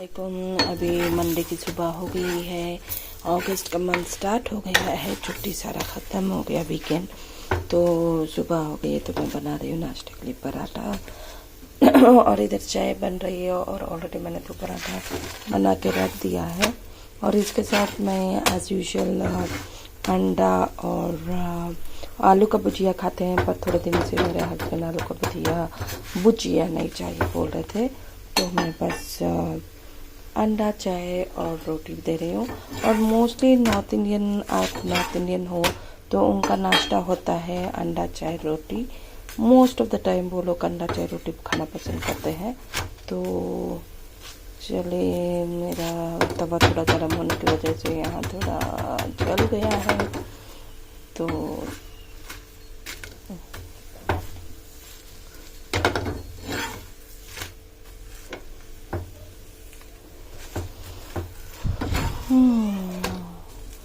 वालेकुम। अभी मंडे की सुबह हो गई है। अगस्त का मंथ स्टार्ट हो गया है। छुट्टी सारा ख़त्म हो गया, वीकेंड तो सुबह हो गई है। तो मैं बना रही हूँ नाश्ते के लिए पराठा और इधर चाय बन रही है और ऑलरेडी मैंने तो पराठा बना के रख दिया है। और इसके साथ मैं एज़ यूजुअल अंडा और आलू का भुजिया खाते हैं, पर थोड़े दिन से मेरे हस्बैंड आलू का भुजिया नहीं चाहिए बोल रहे थे, तो मैं बस अंडा चाय और रोटी दे रही हूँ। और मोस्टली नॉर्थ इंडियन हो तो उनका नाश्ता होता है अंडा चाय रोटी। मोस्ट ऑफ द टाइम वो लोग अंडा चाय रोटी खाना पसंद करते हैं। तो चलिए, मेरा तवा थोड़ा गर्म होने की वजह से यहाँ थोड़ा जल गया है, तो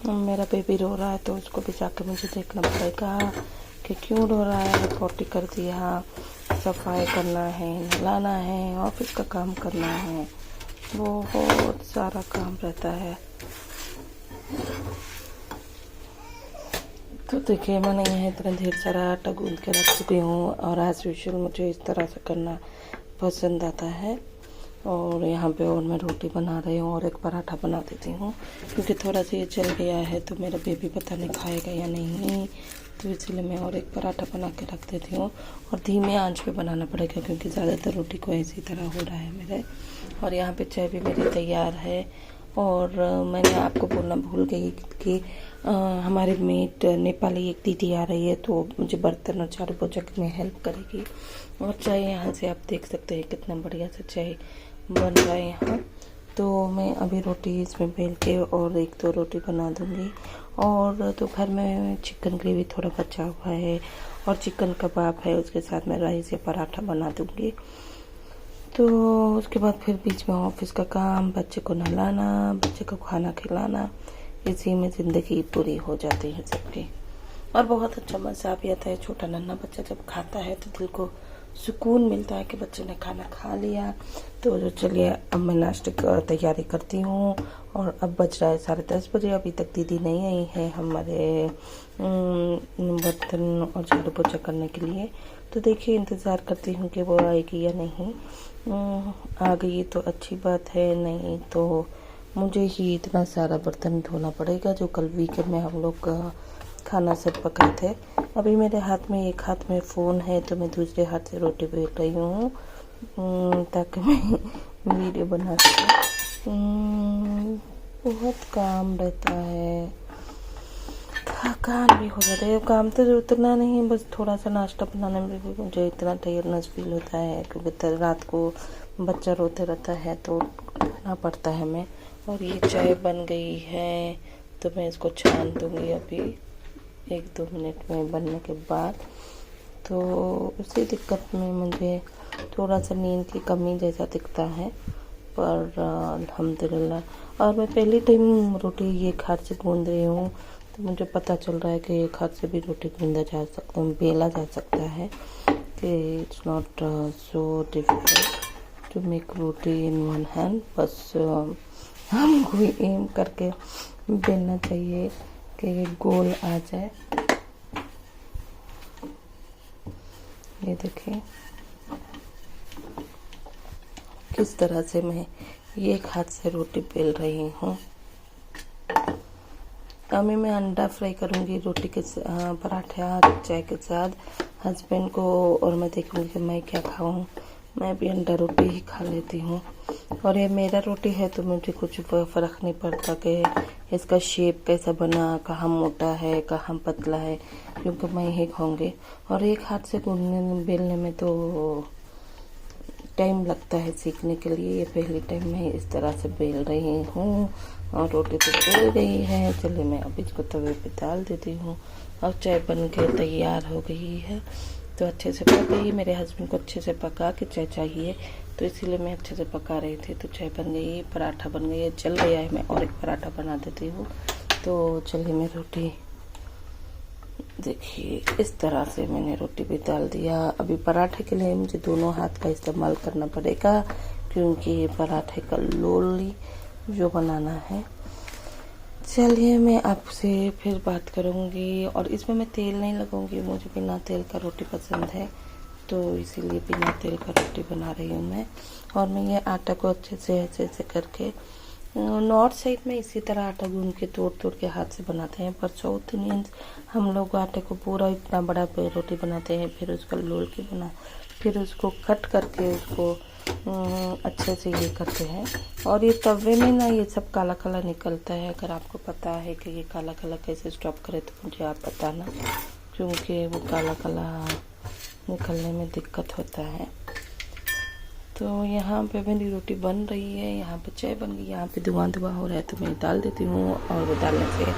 मेरा बेबी रो रहा है, तो उसको भी जाके मुझे देखना पड़ेगा कि क्यों रो रहा है। पोटी कर दिया, सफाई करना है, नहलाना है, ऑफिस का काम करना है, बहुत सारा काम रहता है। तो देखिए, मैंने यहाँ इतना ढेर सारा आटा गूंद के रख चुकी हूँ और एज यूजुअल मुझे इस तरह से करना पसंद आता है। और यहाँ पे और मैं रोटी बना रही हूँ और एक पराठा बना देती हूँ, क्योंकि थोड़ा सा ये जल गया है तो मेरा बेबी पता नहीं खाएगा या नहीं, तो इसलिए मैं और एक पराठा बना के रख देती हूँ। और धीमे आंच पे बनाना पड़ेगा, क्योंकि ज़्यादातर रोटी को इसी तरह हो रहा है मेरे। और यहाँ पे चाय भी मेरी तैयार है। और मैंने आपको बोलना भूल गई कि हमारे मेट नेपाली एक दीदी आ रही है, तो मुझे बर्तन और झाड़ू पोछा में हेल्प करेगी। और चाय यहाँ से आप देख सकते हैं कितना बढ़िया से चाय बन रहा है यहाँ। तो मैं अभी रोटी इसमें बेल के और एक दो रोटी बना दूँगी। और दोपहर में चिकन ग्रेवी थोड़ा बचा हुआ है और चिकन कबाब है, उसके साथ मैं राइस या पराठा बना दूँगी। तो उसके बाद फिर बीच में ऑफिस का काम, बच्चे को नहलाना, बच्चे को खाना खिलाना, इसी में ज़िंदगी पूरी हो जाती है सबकी। और बहुत अच्छा मज़ा भी आता है। छोटा नन्हा बच्चा जब खाता है तो दिल को सुकून मिलता है कि बच्चे ने खाना खा लिया। तो चलिए, अब मैं नाश्ते की तैयारी करती हूँ। और अब बज रहा है 10:30 बजे। अभी तक दीदी नहीं आई है हमारे बर्तन और झाड़ू पोछा करने के लिए। तो देखिए, इंतज़ार करती हूँ कि वो आएगी या नहीं। आ गई तो अच्छी बात है, नहीं तो मुझे ही इतना सारा बर्तन धोना पड़ेगा, जो कल वीकेंड में हम लोग खाना सब पकाए थे। अभी मेरे हाथ में एक हाथ में फ़ोन है, तो मैं दूसरे हाथ से रोटी बेल रही हूँ, ताकि मैं वीडियो बना सकूँ। बहुत काम रहता है, थकान भी हो जाता है। काम तो उतना नहीं, बस थोड़ा सा नाश्ता बनाने में भी मुझे इतना टायर्डनेस फील होता है, क्योंकि रात को बच्चा रोते रहता है तो उठना पड़ता है मैं। और ये चाय बन गई है, तो मैं इसको छान दूँगी अभी 1-2 मिनट में बनने के बाद। तो उसी दिक्कत में मुझे थोड़ा सा नींद की कमी जैसा दिखता है, पर अल्हम्दुलिल्लाह। और मैं पहली टाइम रोटी ये हाथ से गूंद रही हूँ, तो मुझे पता चल रहा है कि एक हाथ से भी रोटी गूंदा जा सकता है, बेला जा सकता है, कि it's not so difficult to make roti in one hand. बस हमको एम करके बेलना चाहिए कि गोल आ जाए। ये देखिए किस तरह से मैं एक हाथ से रोटी बेल रही हूँ। अभी मैं अंडा फ्राई करूँगी रोटी के पराठा चाय के साथ हस्बैंड को, और मैं देखूँगी कि मैं क्या खाऊँ। मैं भी अंडा रोटी ही खा लेती हूँ। और ये मेरा रोटी है, तो मुझे कुछ फ़र्क नहीं पड़ता कि इसका शेप कैसा बना, कहाँ मोटा है कहाँ पतला है, क्योंकि मैं ही खाऊंगी। और एक हाथ से गूंदने बेलने में तो टाइम लगता है सीखने के लिए। ये पहली टाइम मैं इस तरह से बेल रही हूँ। और रोटी तो बेल गई है, चलिए मैं अब इसको तवे पे डाल देती हूँ। और चाय बन के तैयार हो गई है, तो अच्छे से पक गई। मेरे हस्बैंड को अच्छे से पका के चाय चाहिए, तो इसीलिए मैं अच्छे से पका रही थी। तो चाय बन गई, पराठा बन गई, चल गया है। मैं और एक पराठा बना देती हूँ। तो चलिए, मैं रोटी देखिए इस तरह से मैंने रोटी भी डाल दिया। अभी पराठे के लिए मुझे दोनों हाथ का इस्तेमाल करना पड़ेगा, क्योंकि ये पराठे का लोली जो बनाना है। चलिए मैं आपसे फिर बात करूँगी। और इसमें मैं तेल नहीं लगाऊंगी, मुझे बिना तेल का रोटी पसंद है, तो इसीलिए बिना तेल का रोटी बना रही हूँ मैं। और मैं ये आटा को अच्छे से ऐसे करके, नॉर्थ साइड में इसी तरह आटा गूंद के तोड़ के हाथ से बनाते हैं, पर साउथ इंडियंस हम लोग आटे को पूरा इतना बड़ा रोटी बनाते हैं, फिर उसका लोल के फिर उसको कट करके उसको अच्छे से ये करते हैं। और ये तवे में ना ये सब काला काला निकलता है। अगर आपको पता है कि ये काला काला कैसे स्टॉप करे तो मुझे आप बताना, क्योंकि वो काला काला निकलने में दिक्कत होता है। तो यहाँ पे मेरी रोटी बन रही है, यहाँ पे चाय बन गई, यहाँ पे धुआं हो रहा है, तो मैं डाल देती हूँ। और वो डालने से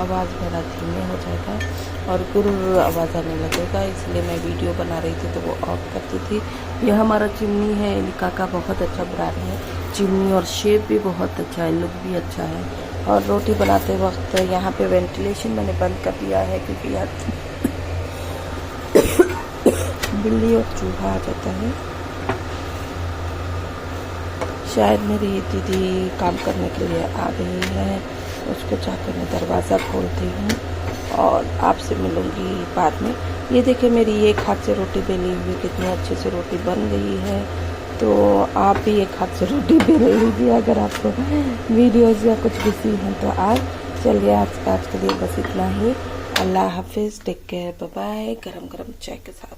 आवाज़ मेरा धीमे हो जाएगा और गुरुर आवाज़ आने लगेगा, इसलिए मैं वीडियो बना रही थी तो वो ऑफ करती थी। यह हमारा चिमनी है, लिका का बहुत अच्छा ब्रांड है चिमनी, और शेप भी बहुत अच्छा है, लुक भी अच्छा है। और रोटी बनाते वक्त यहाँ पे वेंटिलेशन मैंने बंद कर दिया है, क्योंकि यहाँ बिल्ली और चूहा आ जाता है। शायद मेरी दीदी काम करने के लिए आ गई है, उसको जाकर मैं दरवाज़ा खोलती हूँ और आपसे मिलूँगी बाद में। ये देखिए मेरी एक हाथ से रोटी बेली हुई कितनी अच्छे से रोटी बन गई है। तो आप भी एक हाथ से रोटी बेल लीजिए अगर आपको वीडियोज़ या कुछ बिजी हैं तो आप। चलिए आज के लिए बस इतना ही। अल्लाह हाफिज़, टेक केयर, बाय बाय। गरम गरम चाय के साथ।